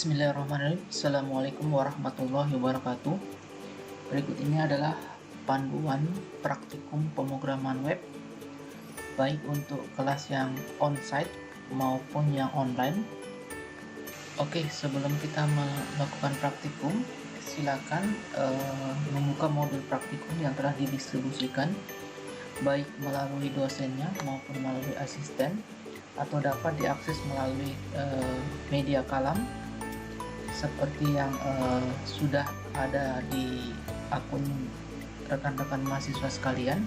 Bismillahirrahmanirrahim. Assalamualaikum warahmatullahi wabarakatuh. Berikut ini adalah panduan praktikum pemrograman web baik untuk kelas yang onsite maupun yang online. Oke, sebelum kita melakukan praktikum, silakan membuka modul praktikum yang telah didistribusikan baik melalui dosennya maupun melalui asisten, atau dapat diakses melalui media kalam seperti yang sudah ada di akun rekan-rekan mahasiswa sekalian.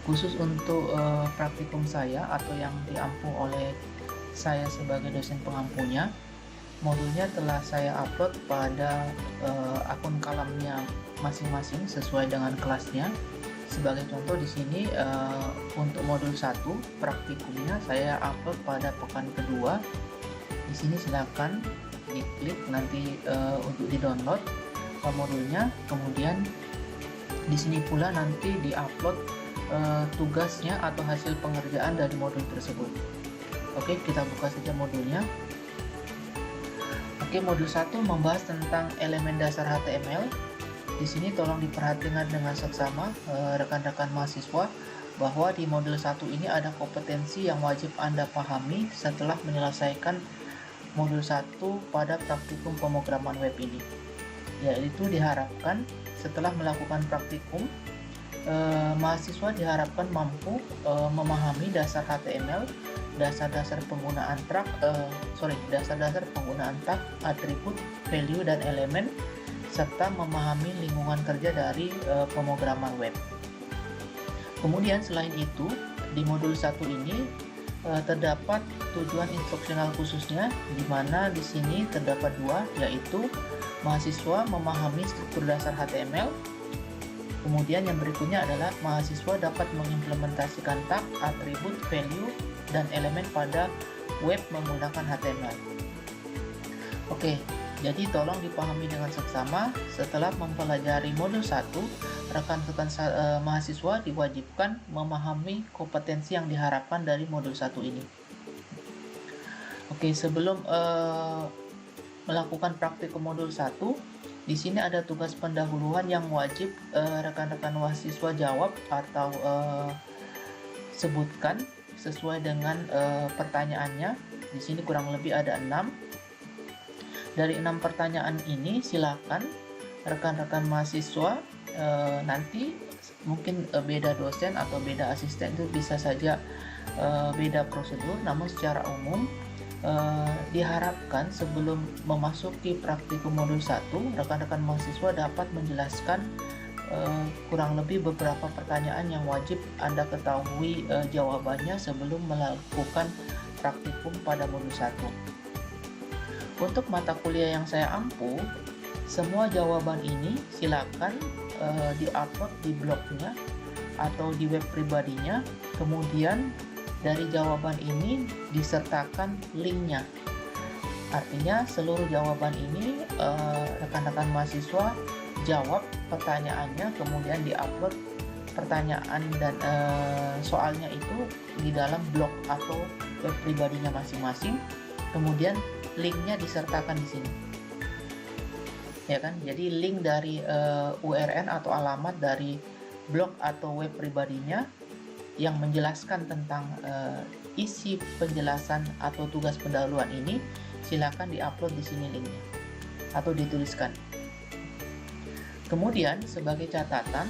Khusus untuk praktikum saya atau yang diampu oleh saya sebagai dosen pengampunya, modulnya telah saya upload pada akun kalamnya masing-masing sesuai dengan kelasnya. Sebagai contoh di sini untuk modul 1 praktikumnya saya upload pada pekan kedua. Di sini silakan diklik nanti untuk di-download modulnya. Kemudian di sini pula nanti di-upload tugasnya atau hasil pengerjaan dari modul tersebut. Oke, kita buka saja modulnya. Oke, modul 1 membahas tentang elemen dasar HTML. Di sini tolong diperhatikan dengan seksama rekan-rekan mahasiswa bahwa di modul 1 ini ada kompetensi yang wajib Anda pahami setelah menyelesaikan modul 1 pada praktikum pemrograman web ini. Yaitu diharapkan setelah melakukan praktikum, mahasiswa diharapkan mampu memahami dasar HTML, dasar-dasar penggunaan dasar-dasar penggunaan tag, atribut, value, dan elemen, serta memahami lingkungan kerja dari pemrograman web. Kemudian selain itu, di modul 1 ini terdapat tujuan instruksional khususnya, di mana di sini terdapat dua, yaitu mahasiswa memahami struktur dasar HTML. Kemudian yang berikutnya adalah mahasiswa dapat mengimplementasikan tag, atribut, value, dan elemen pada web menggunakan HTML. Oke, jadi tolong dipahami dengan seksama. Setelah mempelajari modul 1, rekan-rekan mahasiswa diwajibkan memahami kompetensi yang diharapkan dari modul 1 ini. Oke, sebelum melakukan praktikum modul 1, di sini ada tugas pendahuluan yang wajib rekan-rekan mahasiswa jawab atau sebutkan sesuai dengan pertanyaannya. Di sini kurang lebih ada 6. Dari 6 pertanyaan ini, silakan rekan-rekan mahasiswa nanti mungkin beda dosen atau beda asisten, itu bisa saja beda prosedur, namun secara umum diharapkan sebelum memasuki praktikum modul 1, rekan-rekan mahasiswa dapat menjelaskan kurang lebih beberapa pertanyaan yang wajib Anda ketahui jawabannya sebelum melakukan praktikum pada modul 1. Untuk mata kuliah yang saya ampu, semua jawaban ini silakan di-upload di blognya atau di web pribadinya. Kemudian dari jawaban ini disertakan linknya. Artinya seluruh jawaban ini rekan-rekan mahasiswa jawab pertanyaannya, kemudian di-upload pertanyaan dan soalnya itu di dalam blog atau web pribadinya masing-masing. Kemudian linknya disertakan di sini, ya kan? Jadi link dari URL atau alamat dari blog atau web pribadinya yang menjelaskan tentang isi penjelasan atau tugas pendahuluan ini, silakan diupload di sini linknya atau dituliskan. Kemudian sebagai catatan,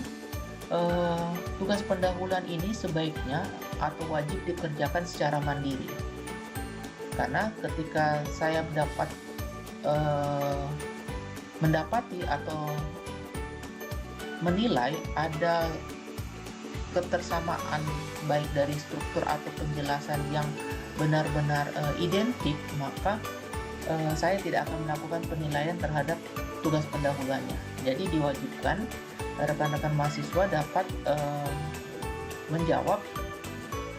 tugas pendahuluan ini sebaiknya atau wajib dikerjakan secara mandiri. Karena ketika saya mendapati atau menilai ada ketersamaan baik dari struktur atau penjelasan yang benar-benar identik, maka saya tidak akan melakukan penilaian terhadap tugas pendahuluannya. Jadi diwajibkan rekan-rekan mahasiswa dapat menjawab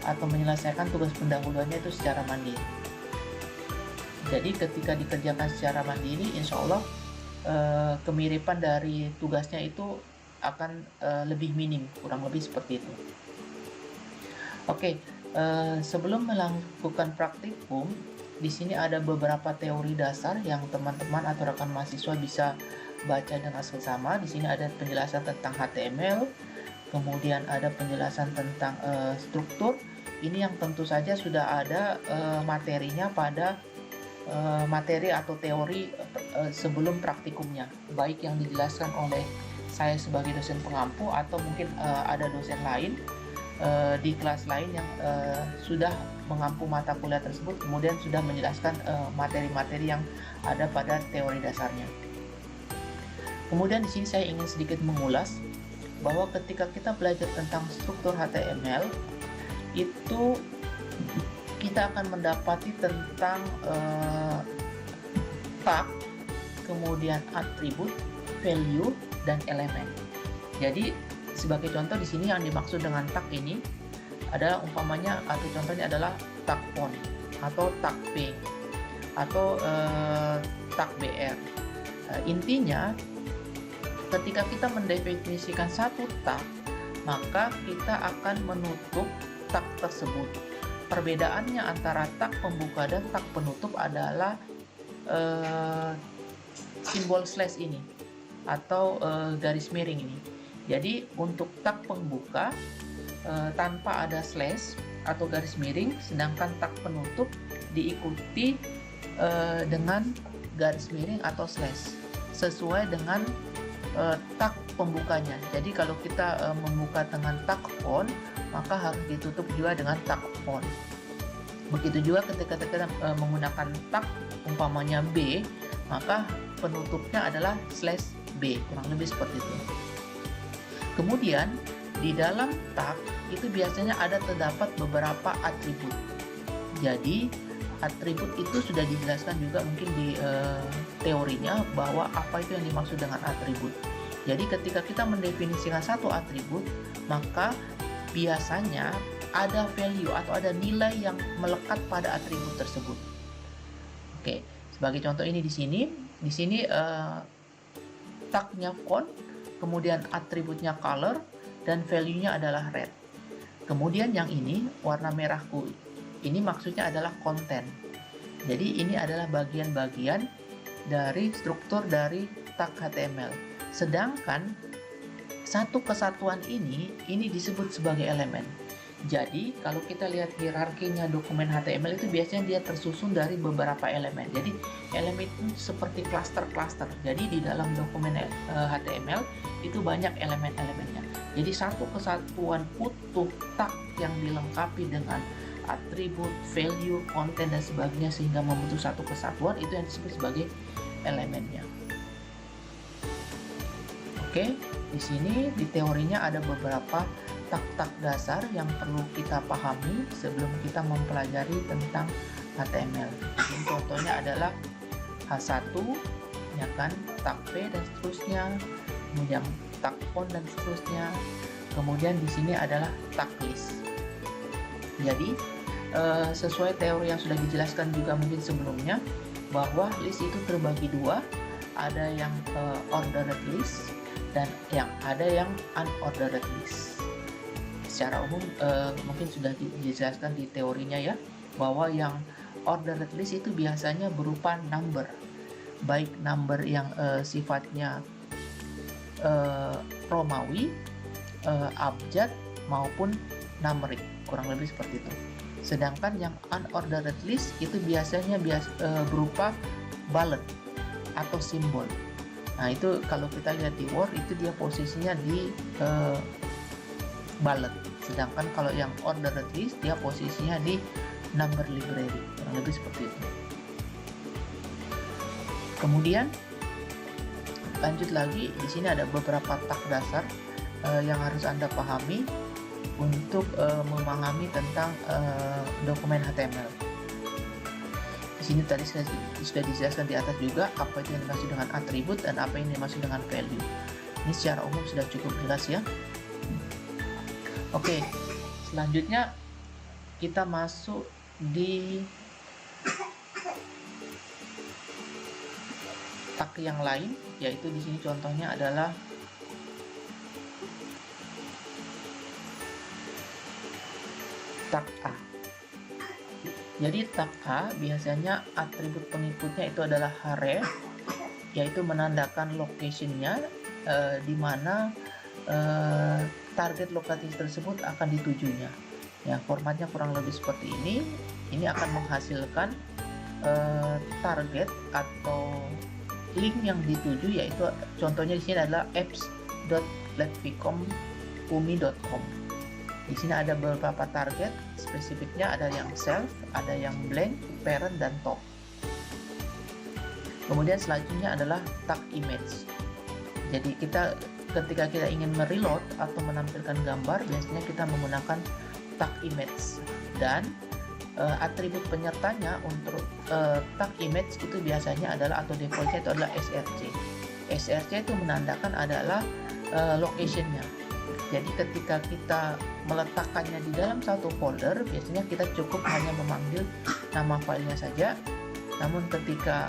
atau menyelesaikan tugas pendahuluannya itu secara mandiri. Jadi ketika dikerjakan secara mandiri, insya Allah kemiripan dari tugasnya itu akan lebih minim, kurang lebih seperti itu. Oke, sebelum melakukan praktikum, di sini ada beberapa teori dasar yang teman-teman atau rekan mahasiswa bisa baca dengan seksama. Di sini ada penjelasan tentang HTML, kemudian ada penjelasan tentang struktur. Ini yang tentu saja sudah ada materinya pada materi atau teori sebelum praktikumnya, baik yang dijelaskan oleh saya sebagai dosen pengampu atau mungkin ada dosen lain di kelas lain yang sudah mengampu mata kuliah tersebut, kemudian sudah menjelaskan materi-materi yang ada pada teori dasarnya. Kemudian di sini saya ingin sedikit mengulas bahwa ketika kita belajar tentang struktur HTML, itu kita akan mendapati tentang tag, kemudian atribut, value, dan elemen. Jadi sebagai contoh di sini yang dimaksud dengan tag ini adalah umpamanya atau contohnya adalah tag font atau tag P atau tag BR. Intinya ketika kita mendefinisikan satu tag, maka kita akan menutup tag tersebut. Perbedaannya antara tag pembuka dan tag penutup adalah simbol slash ini atau garis miring ini. Jadi untuk tag pembuka tanpa ada slash atau garis miring, sedangkan tag penutup diikuti dengan garis miring atau slash sesuai dengan tag pembukanya. Jadi kalau kita membuka dengan tag font, maka harus ditutup juga dengan tag font. Begitu juga ketika kita menggunakan tag umpamanya B, maka penutupnya adalah slash B, kurang lebih seperti itu. Kemudian di dalam tag itu biasanya ada terdapat beberapa atribut. Jadi atribut itu sudah dijelaskan juga mungkin di teorinya bahwa apa itu yang dimaksud dengan atribut. Jadi ketika kita mendefinisikan satu atribut, maka biasanya ada value atau ada nilai yang melekat pada atribut tersebut. Oke, sebagai contoh ini di sini tagnya font, kemudian atributnya color, dan value-nya adalah red. Kemudian yang ini warna merahku ini maksudnya adalah konten. Jadi ini adalah bagian-bagian dari struktur dari tag HTML. Sedangkan satu kesatuan ini disebut sebagai elemen. Jadi kalau kita lihat hierarkinya dokumen HTML itu biasanya dia tersusun dari beberapa elemen. Jadi elemen itu seperti klaster-klaster. Jadi di dalam dokumen HTML itu banyak elemen-elemennya. Jadi satu kesatuan utuh tag yang dilengkapi dengan atribut, value, konten, dan sebagainya sehingga membentuk satu kesatuan, itu yang disebut sebagai elemennya. Oke, di sini di teorinya ada beberapa tag-tag dasar yang perlu kita pahami sebelum kita mempelajari tentang HTML. Jadi, contohnya adalah H1, ya kan, tag P dan seterusnya, kemudian tag font dan seterusnya. Kemudian di sini adalah tag list. Jadi sesuai teori yang sudah dijelaskan juga mungkin sebelumnya, bahwa list itu terbagi dua, ada yang ordered list dan yang ada yang unordered list. Secara umum mungkin sudah dijelaskan di teorinya ya, bahwa yang ordered list itu biasanya berupa number, baik number yang sifatnya Romawi, abjad maupun numerik, kurang lebih seperti itu. Sedangkan yang unordered list itu biasanya berupa bullet atau simbol. Nah itu kalau kita lihat di Word itu dia posisinya di bullet. Sedangkan kalau yang ordered list dia posisinya di number library, kurang lebih seperti itu. Kemudian lanjut lagi, di sini ada beberapa tag dasar yang harus Anda pahami untuk memahami tentang dokumen HTML. Di sini tadi sudah dijelaskan di atas juga apa itu yang dimaksud dengan atribut dan apa yang dimaksud dengan value. Ini secara umum sudah cukup jelas ya. Oke, selanjutnya kita masuk di tag yang lain, yaitu di sini contohnya adalah tag A. Jadi tag A biasanya atribut pengikutnya itu adalah href, yaitu menandakan location-nya, di mana target lokasi tersebut akan ditujunya. Ya, formatnya kurang lebih seperti ini. Ini akan menghasilkan target atau link yang dituju, yaitu contohnya di sini adalah apps.letvicom.umi.com. Di sini ada beberapa target, spesifiknya ada yang self, ada yang blank, parent, dan top. Kemudian selanjutnya adalah tag image. Jadi ketika kita ingin mereload atau menampilkan gambar, biasanya kita menggunakan tag image, dan atribut penyertanya untuk tag image itu biasanya adalah, atau defaultnya itu adalah src. Src itu menandakan adalah location-nya. Jadi ketika kita meletakkannya di dalam satu folder, biasanya kita cukup hanya memanggil nama filenya saja. Namun ketika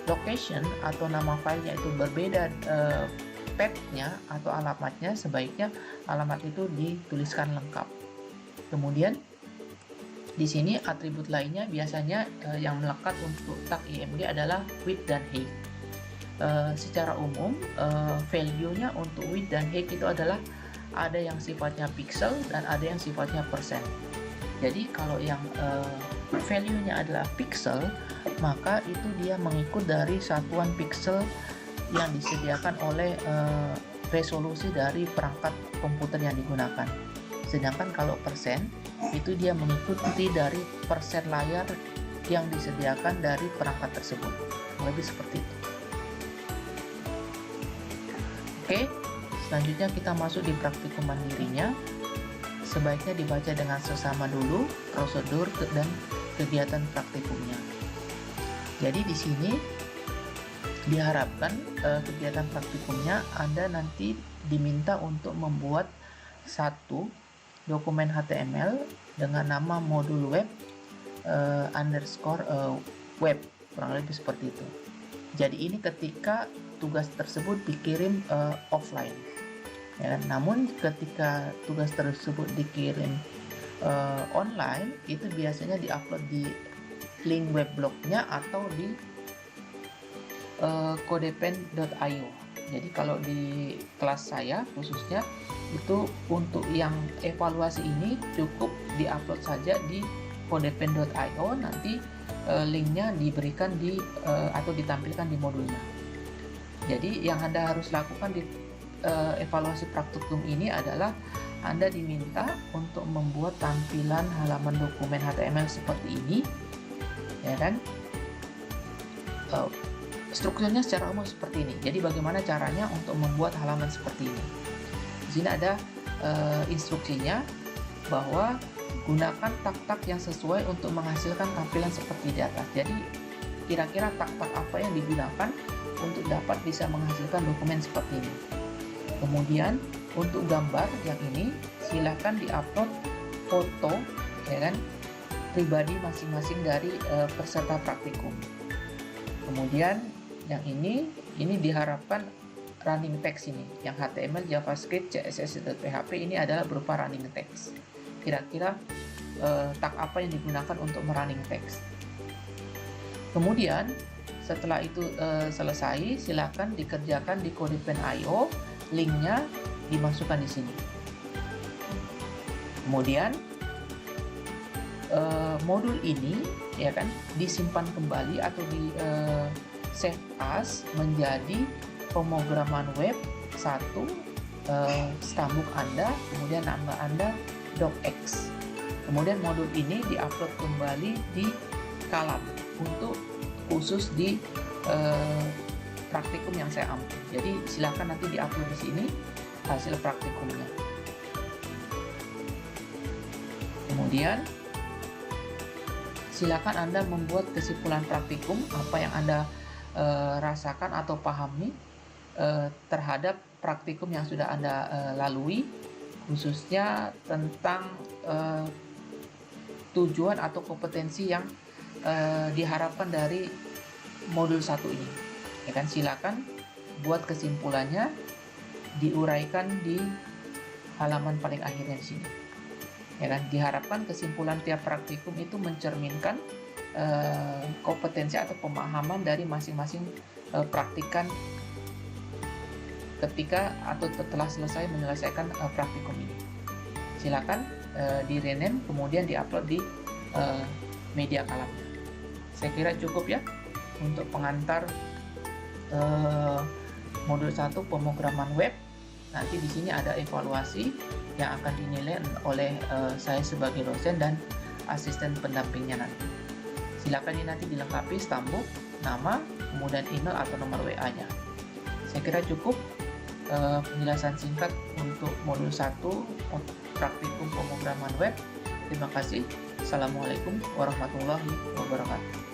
location atau nama filenya itu berbeda, path-nya atau alamatnya, sebaiknya alamat itu dituliskan lengkap. Kemudian di sini atribut lainnya biasanya yang melekat untuk tag img adalah width dan height. Secara umum value-nya untuk width dan height itu adalah ada yang sifatnya pixel dan ada yang sifatnya persen. Jadi kalau yang value-nya adalah pixel, maka itu dia mengikut dari satuan pixel yang disediakan oleh resolusi dari perangkat komputer yang digunakan. Sedangkan kalau persen, itu dia mengikuti dari persen layar yang disediakan dari perangkat tersebut. Lebih seperti itu. Oke, selanjutnya kita masuk di praktikum mandirinya. Sebaiknya dibaca dengan seksama dulu prosedur dan kegiatan praktikumnya. Jadi di sini diharapkan kegiatan praktikumnya Anda nanti diminta untuk membuat satu dokumen HTML dengan nama modul web _web, kurang lebih seperti itu. Jadi ini ketika tugas tersebut dikirim offline, ya. Namun ketika tugas tersebut dikirim online, itu biasanya diupload di link web blognya atau di codepen.io. Jadi kalau di kelas saya khususnya itu untuk yang evaluasi ini cukup diupload saja di codepen.io, nanti linknya diberikan di atau ditampilkan di modulnya. Jadi yang Anda harus lakukan di evaluasi praktikum ini adalah Anda diminta untuk membuat tampilan halaman dokumen HTML seperti ini, ya kan? Strukturnya secara umum seperti ini. Jadi bagaimana caranya untuk membuat halaman seperti ini? Di sini ada instruksinya bahwa gunakan tag-tag yang sesuai untuk menghasilkan tampilan seperti di atas. Jadi kira-kira tag-tag apa yang digunakan untuk dapat bisa menghasilkan dokumen seperti ini. Kemudian untuk gambar yang ini silahkan diupload foto, ya kan, pribadi masing-masing dari peserta praktikum. Kemudian yang ini diharapkan running text ini, yang HTML, JavaScript, CSS, dan PHP ini adalah berupa running text. Kira-kira tag apa yang digunakan untuk merunning text. Kemudian setelah itu selesai, silakan dikerjakan di codepen.io, linknya dimasukkan di sini. Kemudian modul ini, ya kan, disimpan kembali atau di save as menjadi pemrograman web 1, stambuk Anda, kemudian nama Anda docx. Kemudian modul ini diupload kembali di Colab untuk khusus di praktikum yang saya ambil. Jadi silakan nanti diupload di sini hasil praktikumnya. Kemudian silakan Anda membuat kesimpulan praktikum apa yang Anda rasakan atau pahami terhadap praktikum yang sudah Anda lalui, khususnya tentang tujuan atau kompetensi yang diharapkan dari modul 1 ini. Ya kan, silakan buat kesimpulannya, diuraikan di halaman paling akhirnya di sini. Ya kan, diharapkan kesimpulan tiap praktikum itu mencerminkan kompetensi atau pemahaman dari masing-masing praktikan ketika atau setelah selesai menyelesaikan praktikum ini. Silakan di rename kemudian diupload di media kalamnya. Saya kira cukup ya untuk pengantar modul 1 pemrograman web. Nanti di sini ada evaluasi yang akan dinilai oleh saya sebagai dosen dan asisten pendampingnya nanti. Silakan ini nanti dilengkapi stambuk, nama, kemudian email atau nomor WA-nya. Saya kira cukup penjelasan singkat untuk modul 1 praktikum pemrograman web. Terima kasih. Assalamualaikum warahmatullahi wabarakatuh.